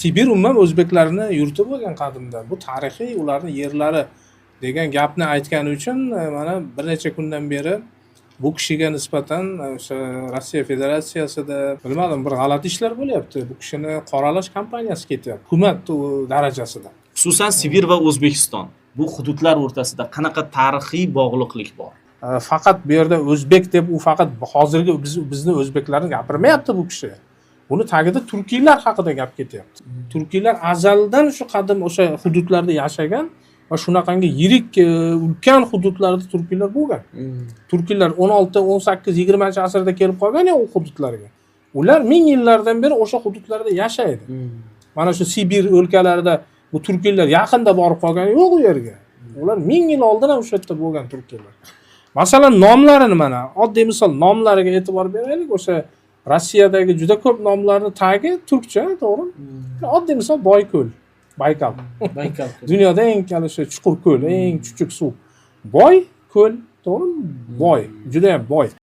Sibir umuman o'zbeklarning yurti bo'lgan qadimda. Bu tarixiy ularning yerlari degan gapni aytgani uchun mana bir necha kundan beri bu kishiga nisbatan o'sha Rossiya Federatsiyasida bilmadim bir g'alati ishlar bo'lyapti. Bu kishini qoralash kampaniyasi ketyapti. Hukumat darajasida. Xususan Sibir va O'zbekiston. Bu hududlar o'rtasida qanaqa tarixiy bog'liqlik bor? Faqat bu yerda o'zbek deb u faqat hozirgi bizni o'zbeklarni gapirmayapti bu kishi. Buni tagida turkiylar haqida gap ketyapti. Turkiylar azaldan shu qadim o'sha hududlarda yashagan va shunaqangi yirik ulkan hududlarda turkiylar bo'lgan. Turkiylar 16, 18, 20-asrda kelib qolgan ya u hududlarga. Ular ming yillardan beri o'sha hududlarda yashaydi. Mana shu Sibir o'lkalarida bu turkiylar yaqinda borib qolgani yo'q u yerga. Ular ming yil oldin ham o'sha yerda bo'lgan turkiylar. Masalan, nomlarini mana oddiy misol nomlariga e'tibor beraylik. O'sha Rossiyadagi juda ko'p nomlarning tagi turkcha, to'g'rimi? Oddiy misol Boyko'l, Baykal. Baykal. Dunyoda eng kalishi chuqur ko'l, eng chuchuk suv. Boy ko'l, to'g'rimi? Boy, juda ham boy.